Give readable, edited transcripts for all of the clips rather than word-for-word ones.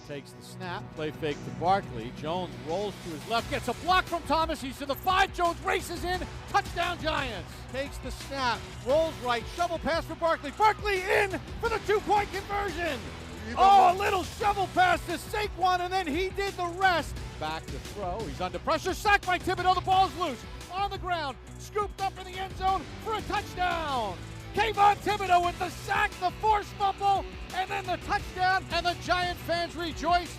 takes the snap, play fake to Barkley. Jones rolls to his left, gets a block from Thomas. He's to the 5. Jones races in. Touchdown Giants. Takes the snap, rolls right, shovel pass for Barkley. Barkley in for the 2-point conversion. Oh, a little shovel pass to Saquon, and then he did the rest. Back to throw. He's under pressure. Sacked by Thibodeau. The ball's loose. On the ground. Scooped up in the end zone for a touchdown. Kayvon Thibodeau with the sack, the forced fumble, and then the touchdown, and the Giant fans rejoice.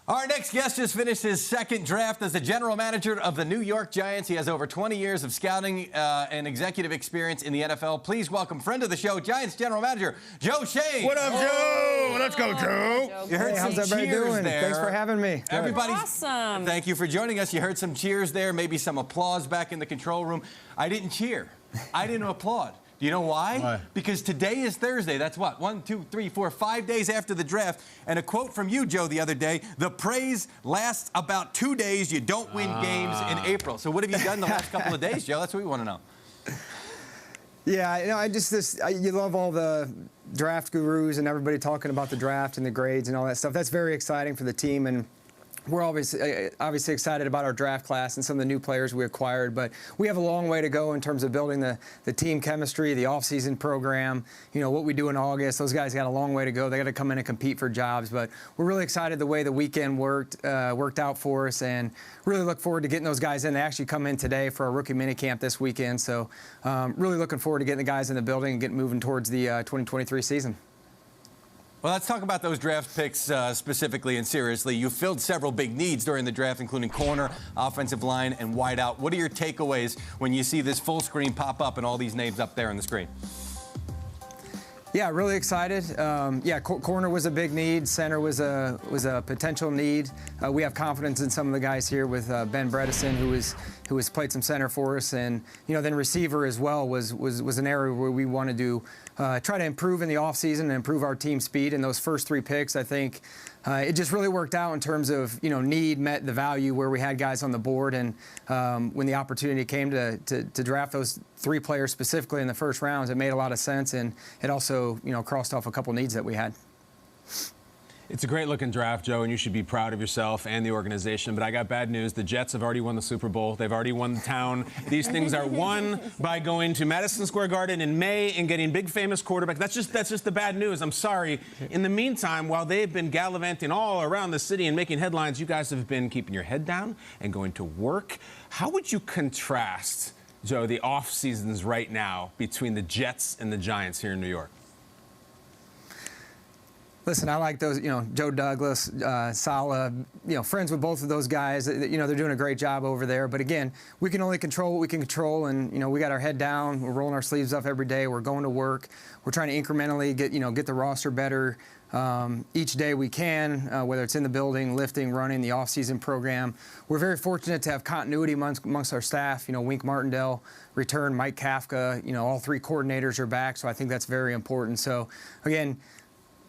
Our next guest just finished his second draft as the general manager of the New York Giants. He has over 20 years of scouting and executive experience in the NFL. Please welcome friend of the show, Giants general manager, Joe Schoen. What up, Joe? Let's go, Joe. You heard how's some everybody cheers doing? there. Thanks for having me. Everybody, awesome. Thank you for joining us. You heard some cheers there, maybe some applause back in the control room. I didn't cheer. I didn't applaud. Do you know why? Why? Because today is Thursday. That's what? 1, 2, 3, 4, 5 days after the draft. And a quote from you, Joe, the other day, the praise lasts about 2 days. You don't win games in April. So what have you done the last couple of days, Joe? That's what we want to know. Yeah, you know, you love all the draft gurus and everybody talking about the draft and the grades and all that stuff. That's very exciting for the team, and we're obviously excited about our draft class and some of the new players we acquired, but we have a long way to go in terms of building the team chemistry, the offseason program, you know, what we do in August. Those guys got a long way to go. They got to come in and compete for jobs, but we're really excited the way the weekend worked out for us, and really look forward to getting those guys in. They actually come in today for our rookie minicamp this weekend, so really looking forward to getting the guys in the building and getting moving towards the 2023 season. Well, let's talk about those draft picks specifically and seriously. You filled several big needs during the draft, including corner, offensive line, and wideout. What are your takeaways when you see this full screen pop up and all these names up there on the screen? Yeah, really excited. Corner was a big need. Center was a potential need. We have confidence in some of the guys here with Ben Bredesen, who has played some center for us, and then receiver as well was an area where we wanted to try to improve in the offseason and improve our team speed. And those first 3 picks, I think, it just really worked out in terms of need met the value where we had guys on the board, and when the opportunity came to draft those 3 players specifically in the first rounds, it made a lot of sense, and it also crossed off a couple needs that we had. It's a great-looking draft, Joe, and you should be proud of yourself and the organization. But I got bad news. The Jets have already won the Super Bowl. They've already won the town. These things are won by going to Madison Square Garden in May and getting big, famous quarterbacks. That's just the bad news. I'm sorry. In the meantime, while they've been gallivanting all around the city and making headlines, you guys have been keeping your head down and going to work. How would you contrast, Joe, the off seasons right now between the Jets and the Giants here in New York? Listen, I like those, Joe Douglas, Saleh, friends with both of those guys. They're doing a great job over there. But again, we can only control what we can control, and we got our head down. We're rolling our sleeves up every day. We're going to work. We're trying to incrementally get the roster better each day we can, whether it's in the building, lifting, running, the off-season program. We're very fortunate to have continuity amongst our staff. Wink Martindale returned, Mike Kafka. All 3 coordinators are back, so I think that's very important. So again,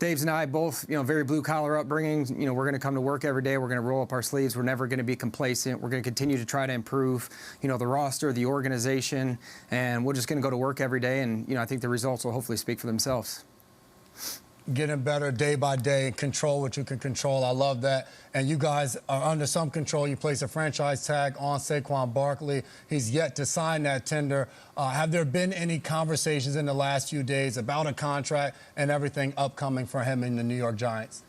Dave's and I both, very blue-collar upbringing. We're going to come to work every day. We're going to roll up our sleeves. We're never going to be complacent. We're going to continue to try to improve, the roster, the organization, and we're just going to go to work every day. And, I think the results will hopefully speak for themselves. Getting better day by day and control what you can control. I love that. And you guys are under some control. You place a franchise tag on Saquon Barkley. He's yet to sign that tender. Have there been any conversations in the last few days about a contract and everything upcoming for him in the New York Giants?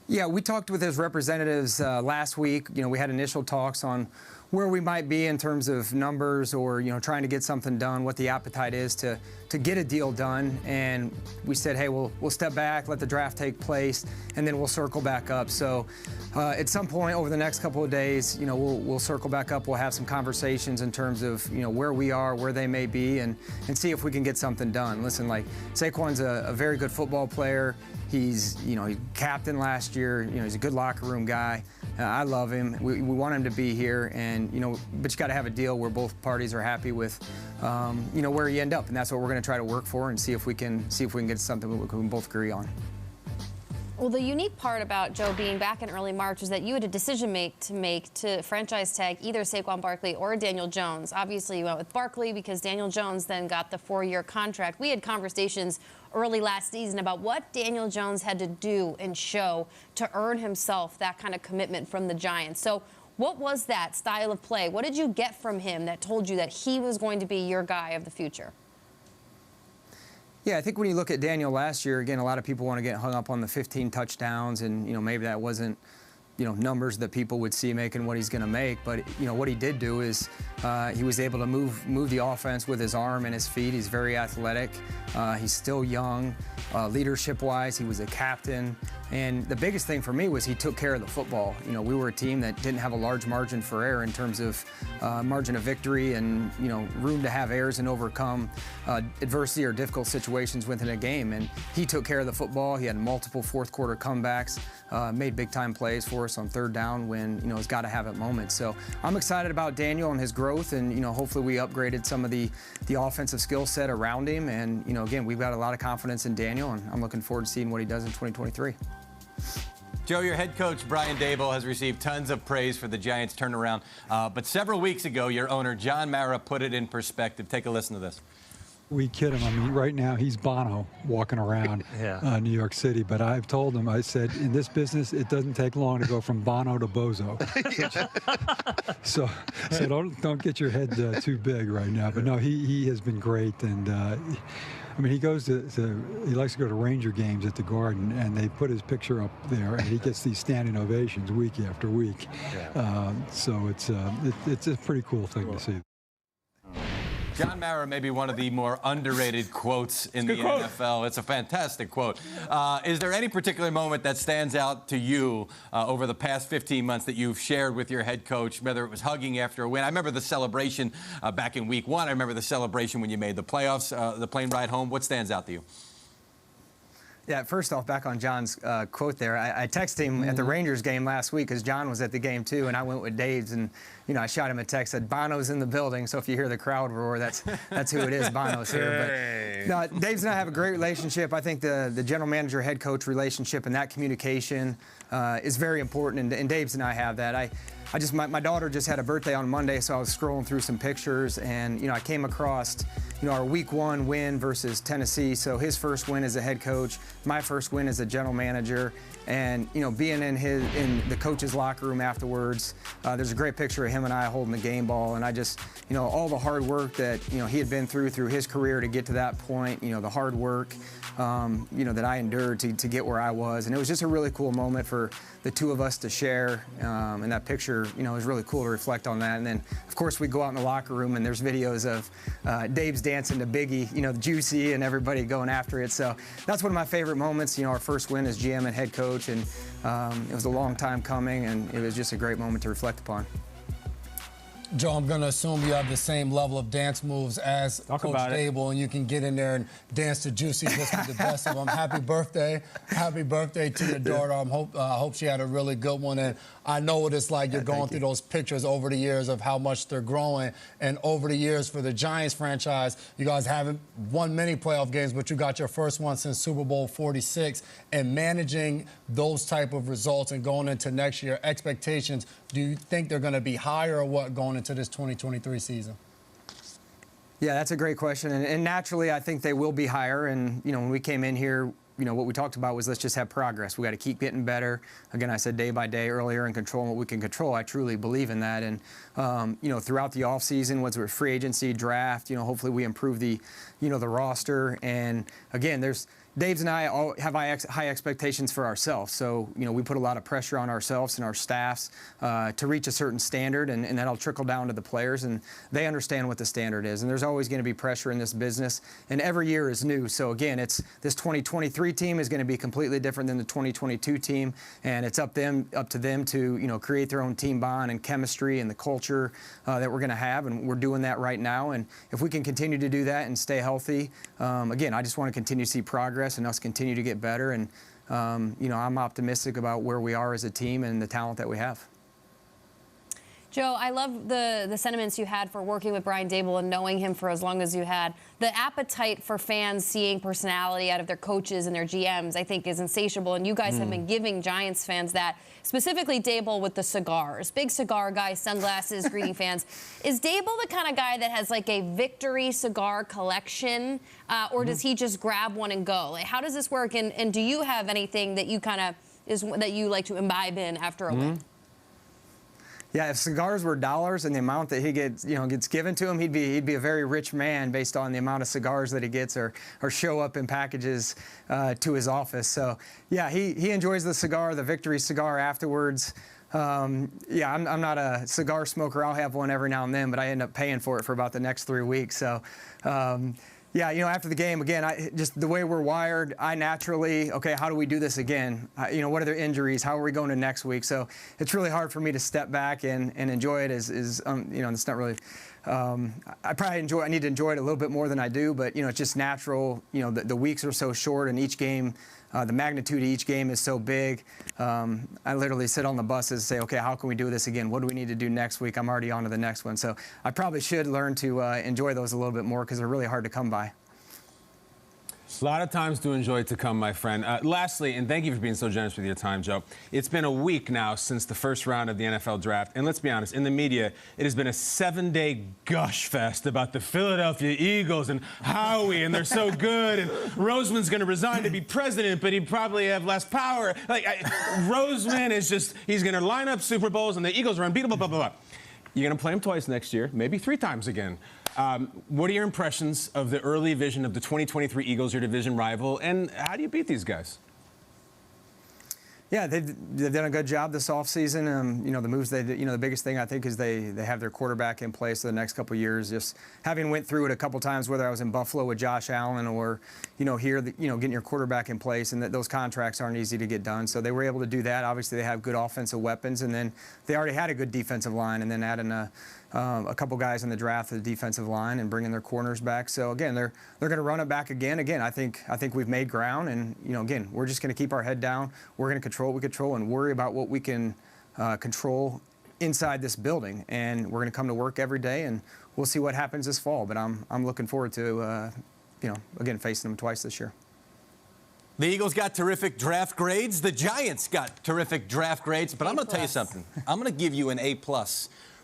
Yeah, we talked with his representatives last week. We had initial talks on where we might be in terms of numbers or, trying to get something done, what the appetite is to get a deal done. And we said, hey, we'll step back, let the draft take place, and then we'll circle back up. So at some point over the next couple of days, we'll circle back up. We'll have some conversations in terms of, where we are, where they may be, and see if we can get something done. Listen, Saquon's a very good football player. He's, he's captain last year. He's a good locker room guy. I love him. We want him to be here, and but you got to have a deal where both parties are happy with, where you end up, and that's what we're going to try to work for and see if we can get something we can both agree on. Well, the unique part about Joe being back in early March was that you had a decision to make to franchise tag either Saquon Barkley or Daniel Jones. Obviously, you went with Barkley because Daniel Jones then got the 4-year contract. We had conversations early last season about what Daniel Jones had to do and show to earn himself that kind of commitment from the Giants. So what was that style of play? What did you get from him that told you that he was going to be your guy of the future? Yeah, I think when you look at Daniel last year, again, a lot of people want to get hung up on the 15 touchdowns, and maybe that wasn't numbers that people would see making what he's going to make. But what he did do is he was able to move the offense with his arm and his feet. He's very athletic. He's still young. Leadership-wise, he was a captain. And the biggest thing for me was he took care of the football. We were a team that didn't have a large margin for error in terms of margin of victory and room to have errors and overcome adversity or difficult situations within a game. And he took care of the football. He had multiple fourth-quarter comebacks, made big-time plays for us on third down when it's got to have it moments. So I'm excited about Daniel and his growth, and hopefully we upgraded some of the offensive skill set around him. And again, we've got a lot of confidence in Daniel, and I'm looking forward to seeing what he does in 2023. Joe, your head coach, Brian Daboll, has received tons of praise for the Giants' turnaround. But several weeks ago, your owner, John Mara, put it in perspective. Take a listen to this. We kid him. I mean, right now, he's Bono walking around New York City. But I've told him, I said, in this business, it doesn't take long to go from Bono to Bozo. So don't get your head too big right now. But no, he has been great. And I mean, he likes to go to Ranger games at the Garden, and they put his picture up there, and he gets these standing ovations week after week. So it's a pretty cool thing to see. John Mara may be one of the more underrated quotes in the NFL. It's a fantastic quote. Is there any particular moment that stands out to you over the past 15 months that you've shared with your head coach, whether it was hugging after a win? I remember the celebration back in week 1. I remember the celebration when you made the playoffs, the plane ride home. What stands out to you? Yeah, first off, back on John's quote there, I texted him at the Rangers game last week because John was at the game too, and I went with Dave's, and I shot him a text, said Bono's in the building, so if you hear the crowd roar, that's who it is, Bono's here. But no, Dave's and I have a great relationship. I think the general manager head coach relationship and that communication is very important, and Dave's and I have that. My daughter just had a birthday on Monday, so I was scrolling through some pictures, and I came across our week 1 win versus Tennessee. So his first win as a head coach, my first win as a general manager, and being in the coach's locker room afterwards. There's a great picture of him and I holding the game ball, and I just all the hard work that he had been through his career to get to that point. The hard work that I endured to get where I was, and it was just a really cool moment for the two of us to share. And that picture, is really cool to reflect on that. And then, of course, we go out in the locker room, and there's videos of Dave's dancing to Biggie, Juicy, and everybody going after it. So that's one of my favorite moments. Our first win as GM and head coach, and it was a long time coming, and it was just a great moment to reflect upon. Joe, I'm going to assume you have the same level of dance moves as Coach Daboll, and you can get in there and dance to Juicy just with the best of them. Happy birthday. Happy birthday to your daughter. I hope she had a really good one. And I know what it's like. You're going through those pictures over the years of how much they're growing. And over the years for the Giants franchise, you guys haven't won many playoff games, but you got your first one since Super Bowl 46. And managing those type of results and going into next year, expectations, do you think they're going to be higher or what going into this 2023 season? Yeah, that's a great question. And naturally, I think they will be higher. And, when we came in here, what we talked about was let's just have progress. We got to keep getting better. Again, I said day by day earlier and controlling what we can control. I truly believe in that. And, throughout the offseason, whether it's free agency, draft, hopefully we improve the roster. And, again, Dave's and I all have high expectations for ourselves. So, we put a lot of pressure on ourselves and our staffs to reach a certain standard, and that'll trickle down to the players, and they understand what the standard is. And there's always going to be pressure in this business, and every year is new. So, again, this 2023 team is going to be completely different than the 2022 team, and it's up to them to, create their own team bond and chemistry and the culture that we're going to have, and we're doing that right now. And if we can continue to do that and stay healthy, again, I just want to continue to see progress and us continue to get better. And, I'm optimistic about where we are as a team and the talent that we have. Joe, I love the sentiments you had for working with Brian Daboll and knowing him for as long as you had. The appetite for fans seeing personality out of their coaches and their GMs, I think, is insatiable. And you guys have been giving Giants fans that, specifically Daboll with the cigars. Big cigar guy, sunglasses, greeting fans. Is Daboll the kind of guy that has like a victory cigar collection, or does he just grab one and go? Like, how does this work? And do you have anything that you that you like to imbibe in after a win? Yeah, if cigars were dollars and the amount that he gets given to him, he'd be a very rich man based on the amount of cigars that he gets or show up in packages to his office. So yeah, he enjoys the cigar, the victory cigar afterwards. Yeah, I'm not a cigar smoker. I'll have one every now and then, but I end up paying for it for about the next 3 weeks. So. Yeah, after the game, again, just the way we're wired, I naturally, okay, how do we do this again? What are their injuries? How are we going to next week? So it's really hard for me to step back and enjoy it. It's not really. I need to enjoy it a little bit more than I do, but it's just natural. The weeks are so short, and each game, the magnitude of each game is so big. I literally sit on the buses and say, okay, how can we do this again? What do we need to do next week? I'm already on to the next one. So I probably should learn to enjoy those a little bit more because they're really hard to come by. A lot of times to enjoy to come, my friend. Lastly, and thank you for being so generous with your time, Joe. It's been a week now since the first round of the NFL draft. And let's be honest, in the media, it has been a 7-day gush fest about the Philadelphia Eagles and Howie, and they're so good. And Roseman's going to resign to be president, but he'd probably have less power. Roseman is just, he's going to line up Super Bowls, and the Eagles are unbeatable, blah, blah, blah. You're going to play him twice next year, maybe 3 times again. What are your impressions of the early vision of the 2023 Eagles, your division rival, and how do you beat these guys? Yeah, they've done a good job this offseason. The moves they did, the biggest thing I think is they have their quarterback in place for the next couple of years. Just having went through it a couple times, whether I was in Buffalo with Josh Allen or, here, getting your quarterback in place, and those contracts aren't easy to get done. So they were able to do that. Obviously, they have good offensive weapons, and then they already had a good defensive line, and then adding a couple guys in the draft to the defensive line and bringing their corners back. So again, they're going to run it back again. Again, I think we've made ground, and again, we're just going to keep our head down. We're going to control what we control and worry about what we can control inside this building. And we're going to come to work every day, and we'll see what happens this fall. But I'm looking forward to again facing them twice this year. The Eagles got terrific draft grades. The Giants got terrific draft grades. But I'm going to tell you something. I'm going to give you an A+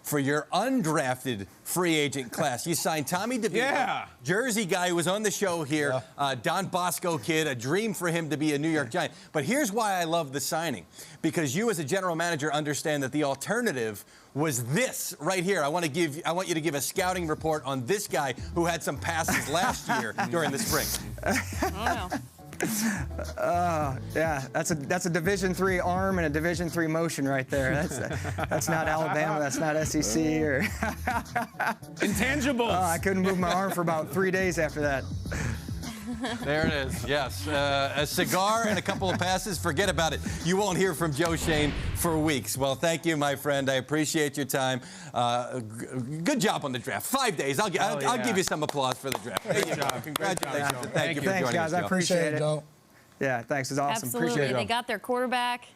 for your undrafted free agent class. You signed Tommy DeVito, Jersey guy who was on the show here, Don Bosco kid, a dream for him to be a New York Giant. But here's why I love the signing, because you as a general manager understand that the alternative was this right here. I want you to give a scouting report on this guy who had some passes last year during the spring. Oh, no. Yeah, that's a Division III arm and a Division III motion right there. That's not Alabama. That's not SEC or intangibles. I couldn't move my arm for about 3 days after that. There it is. Yes, a cigar and a couple of passes. Forget about it. You won't hear from Joe Schoen for weeks. Well, thank you, my friend. I appreciate your time. Good job on the draft. 5 days. I'll give you some applause for the draft. Great job. Congratulations. Thank you for Thanks, joining guys. us, I Joe. appreciate it. Joe. Yeah, thanks. It's awesome. Absolutely. Appreciate it. They got their quarterback.